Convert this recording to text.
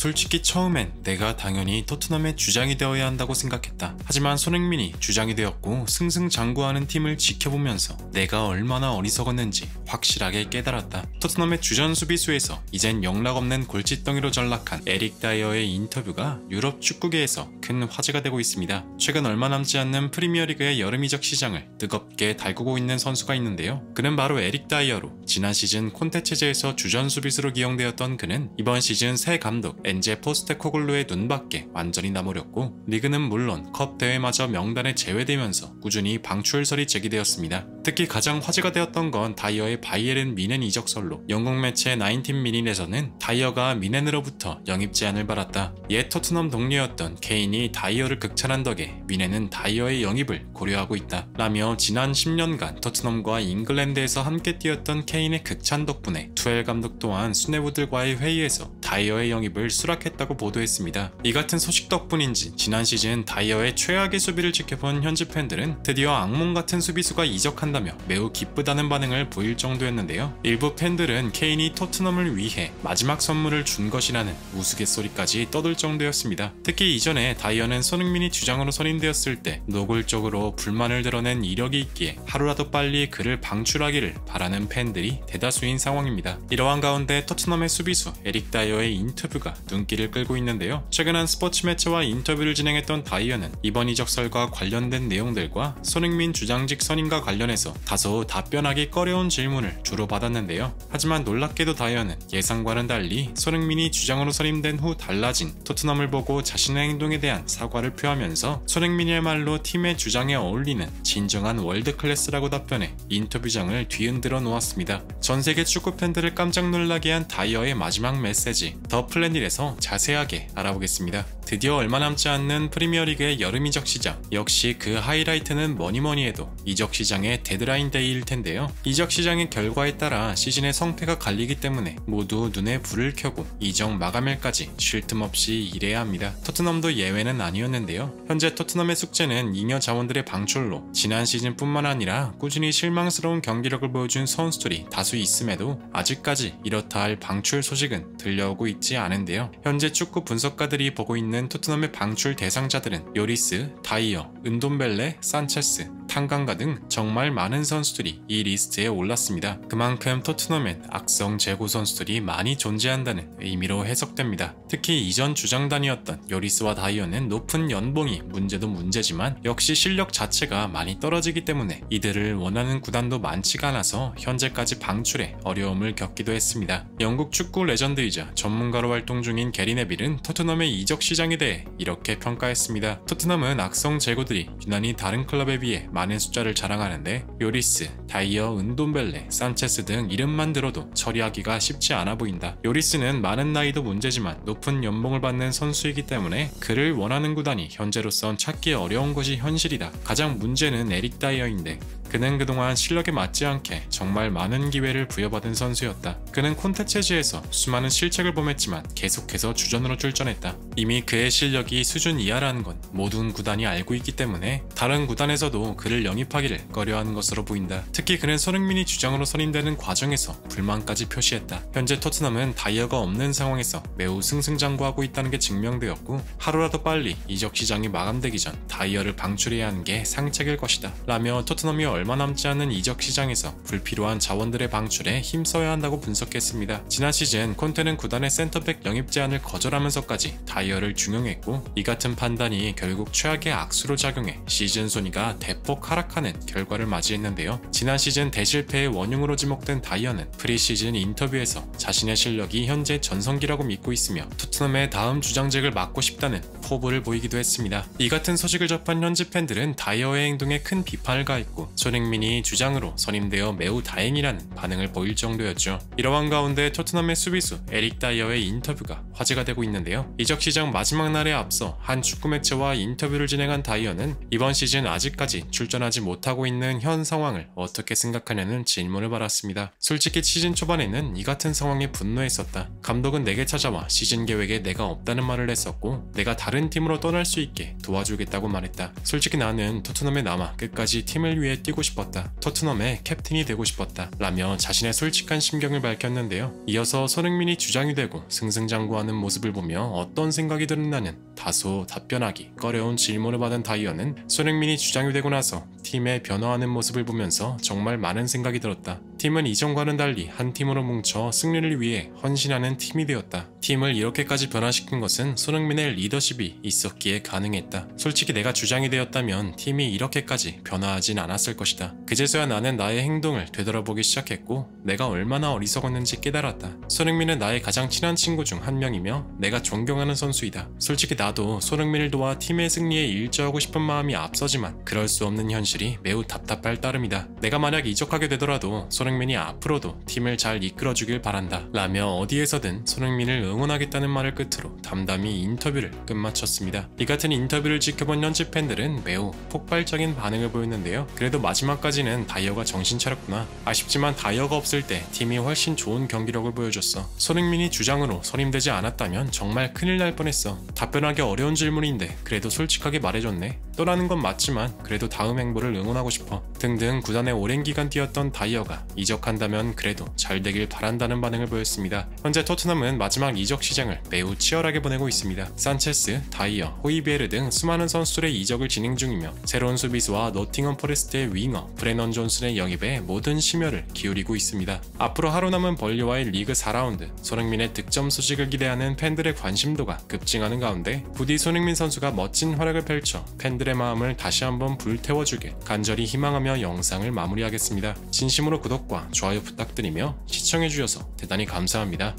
솔직히 처음엔 내가 당연히 토트넘의 주장이 되어야 한다고 생각했다. 하지만 손흥민이 주장이 되었고 승승장구하는 팀을 지켜보면서 내가 얼마나 어리석었는지 확실하게 깨달았다. 토트넘의 주전 수비수에서 이젠 영락없는 골칫덩이로 전락한 에릭 다이어의 인터뷰가 유럽 축구계에서 큰 화제가 되고 있습니다. 최근 얼마 남지 않는 프리미어리그의 여름 이적 시장을 뜨겁게 달구고 있는 선수가 있는데요. 그는 바로 에릭 다이어로 지난 시즌 콘테 체제에서 주전 수비수로 기용되었던 그는 이번 시즌 새 감독 엔제 포스테코글루의 눈밖에 완전히 나무렸고 리그는 물론 컵 대회마저 명단에 제외되면서 꾸준히 방출설이 제기되었습니다. 특히 가장 화제가 되었던 건 다이어의 바이에른 미넨 이적설로 영국 매체 19미닛에서는 다이어가 미넨으로부터 영입 제안을 받았다. 옛 토트넘 동료였던 케인이 다이어를 극찬한 덕에 미넨은 다이어의 영입을 고려하고 있다 라며 지난 10년간 토트넘과 잉글랜드에서 함께 뛰었던 케인의 극찬 덕분에 투엘 감독 또한 수뇌부들과의 회의에서 다이어의 영입을 수락했다고 보도했습니다. 이 같은 소식 덕분인지 지난 시즌 다이어의 최악의 수비를 지켜본 현지 팬들은 드디어 악몽 같은 수비수가 이적한다며 매우 기쁘다는 반응을 보일 정도였는데요. 일부 팬들은 케인이 토트넘을 위해 마지막 선물을 준 것이라는 우스갯소리까지 떠들 정도였습니다. 특히 이전에 다이어는 손흥민이 주장으로 선임되었을 때 노골적으로 불만을 드러낸 이력이 있기에 하루라도 빨리 그를 방출하기를 바라는 팬들이 대다수인 상황입니다. 이러한 가운데 토트넘의 수비수 에릭 다이어의 인터뷰가 눈길을 끌고 있는데요. 최근 한 스포츠 매체와 인터뷰를 진행했던 다이어는 이번 이적설과 관련된 내용들과 손흥민 주장직 선임과 관련해서 다소 답변하기 꺼려운 질문을 주로 받았는데요. 하지만 놀랍게도 다이어는 예상과는 달리 손흥민이 주장으로 선임된 후 달라진 토트넘을 보고 자신의 행동에 대한 사과를 표하면서 손흥민이야말로 팀의 주장에 어울리는 진정한 월드클래스라고 답변해 인터뷰장을 뒤흔들어 놓았습니다. 전세계 축구 팬들을 깜짝 놀라게 한 다이어의 마지막 메시지 더 플랜1에서 자세하게 알아보겠습니다. 드디어 얼마 남지 않는 프리미어리그의 여름 이적 시장, 역시 그 하이라이트는 뭐니뭐니 해도 이적 시장의 데드라인 데이일 텐데요. 이적 시장의 결과에 따라 시즌의 성패가 갈리기 때문에 모두 눈에 불을 켜고 이적 마감일까지 쉴 틈 없이 일해야 합니다. 토트넘도 예외는 아니었는데요. 현재 토트넘의 숙제는 잉여 자원들의 방출로 지난 시즌뿐만 아니라 꾸준히 실망스러운 경기력을 보여준 선수들이 다수 있음에도 아직까지 이렇다 할 방출 소식은 들려오고 있지 않은데요. 현재 축구 분석가들이 보고 있는 토트넘의 방출 대상자들은 요리스, 다이어, 은돔벨레, 산체스, 탄강가 등 정말 많은 선수들이 이 리스트에 올랐습니다. 그만큼 토트넘엔 악성 재고 선수들이 많이 존재한다는 의미로 해석됩니다. 특히 이전 주장단이었던 요리스와 다이어는 높은 연봉이 문제도 문제지만 역시 실력 자체가 많이 떨어지기 때문에 이들을 원하는 구단도 많지가 않아서 현재까지 방출에 어려움을 겪기도 했습니다. 영국 축구 레전드이자 전문가로 활동 중인 게리 네빌은 토트넘의 이적 시장에 대해 이렇게 평가했습니다. 토트넘은 악성 재고들이 유난히 다른 클럽에 비해 많은 숫자를 자랑하는데 요리스, 다이어, 은돔벨레, 산체스 등 이름만 들어도 처리하기가 쉽지 않아 보인다. 요리스는 많은 나이도 문제지만 높은 연봉을 받는 선수이기 때문에 그를 원하는 구단이 현재로선 찾기 어려운 것이 현실이다. 가장 문제는 에릭 다이어인데 그는 그동안 실력에 맞지 않게 정말 많은 기회를 부여받은 선수였다. 그는 콘테 체제에서 수많은 실책을 범했지만 계속해서 주전으로 출전했다. 이미 그의 실력이 수준 이하라는 건 모든 구단이 알고 있기 때문에 다른 구단에서도 그를 영입하기를 꺼려하는 것으로 보인다. 특히 그는 손흥민이 주장으로 선임되는 과정에서 불만까지 표시했다. 현재 토트넘은 다이어가 없는 상황에서 매우 승승장구하고 있다는 게 증명되었고 하루라도 빨리 이적 시장이 마감되기 전 다이어를 방출해야 하는 게 상책일 것이다 라며 토트넘이 얼마 남지 않은 이적 시장에서 불필요한 자원들의 방출에 힘써야 한다고 분석했습니다. 지난 시즌 콘테는 구단의 센터백 영입 제안을 거절하면서까지 다이어를 중용했고 이 같은 판단이 결국 최악의 악수로 작용해 시즌 순위가 대폭 하락하는 결과를 맞이했는데요. 지난 시즌 대실패의 원흉으로 지목된 다이어는 프리시즌 인터뷰에서 자신의 실력이 현재 전성기라고 믿고 있으며 토트넘의 다음 주장직을 맡고 싶다는 포부를 보이기도 했습니다. 이 같은 소식을 접한 현지 팬들은 다이어의 행동에 큰 비판을 가했고 손흥민이 주장으로 선임되어 매우 다행이라는 반응을 보일 정도였죠. 이러한 가운데 토트넘의 수비수 에릭 다이어의 인터뷰가 화제가 되고 있는데요. 이적 시장 마지막 날에 앞서 한 축구 매체와 인터뷰를 진행한 다이어는 이번 시즌 아직까지 출전하지 못하고 있는 현 상황을 어떻게 생각하냐는 질문을 받았습니다. 솔직히 시즌 초반에는 이 같은 상황에 분노했었다. 감독은 내게 찾아와 시즌 계획에 내가 없다는 말을 했었고 내가 다른 팀으로 떠날 수 있게 도와주겠다고 말했다. 솔직히 나는 토트넘에 남아 끝까지 팀을 위해 뛰고 뛰고 싶었다. 토트넘의 캡틴이 되고 싶었다. 라며 자신의 솔직한 심경을 밝혔는데요. 이어서 손흥민이 주장이 되고 승승장구하는 모습을 보며 어떤 생각이 드는다는 다소 답변하기 꺼려운 질문을 받은 다이어는 손흥민이 주장이 되고 나서 팀의 변화하는 모습을 보면서 정말 많은 생각이 들었다. 팀은 이전과는 달리 한 팀으로 뭉쳐 승리를 위해 헌신하는 팀이 되었다. 팀을 이렇게까지 변화시킨 것은 손흥민의 리더십이 있었기에 가능했다. 솔직히 내가 주장이 되었다면 팀이 이렇게까지 변화하진 않았을 것이다. 그제서야 나는 나의 행동을 되돌아보기 시작했고 내가 얼마나 어리석었는지 깨달았다. 손흥민은 나의 가장 친한 친구 중 한 명이며 내가 존경하는 선수이다. 솔직히 나도 손흥민을 도와 팀의 승리에 일조하고 싶은 마음이 앞서지만 그럴 수 없는 현실이 매우 답답할 따름이다. 내가 만약 이적하게 되더라도 손흥민이 앞으로도 팀을 잘 이끌어주길 바란다. 라며 어디에서든 손흥민을 응원하겠다는 말을 끝으로 담담히 인터뷰를 끝마쳤습니다. 이 같은 인터뷰를 지켜본 현지 팬들은 매우 폭발적인 반응을 보였는데요. 그래도 마지막까지는 다이어가 정신 차렸구나. 아쉽지만 다이어가 없을 때 팀이 훨씬 좋은 경기력을 보여줬어. 손흥민이 주장으로 선임되지 않았다면 정말 큰일 날 뻔했어. 답변하기 어려운 질문인데 그래도 솔직하게 말해줬네. 떠나는 건 맞지만 그래도 다음 행보를 응원하고 싶어. 등등 구단에 오랜 기간 뛰었던 다이어가 이적한다면 그래도 잘 되길 바란다는 반응을 보였습니다. 현재 토트넘은 마지막 이적 시장을 매우 치열하게 보내고 있습니다. 산체스, 다이어, 호이비에르 등 수많은 선수들의 이적을 진행 중이며 새로운 수비수와 노팅엄 포레스트의 윙어 브레넌 존슨의 영입에 모든 심혈을 기울이고 있습니다. 앞으로 하루 남은 벌리와의 리그 4라운드, 손흥민의 득점 소식을 기대하는 팬들의 관심도가 급증하는 가운데 부디 손흥민 선수가 멋진 활약을 펼쳐 팬들의 마음을 다시 한번 불태워주길 간절히 희망하며 영상을 마무리하겠습니다. 진심으로 구독과 좋아요 부탁드리며 시청해주셔서 대단히 감사합니다.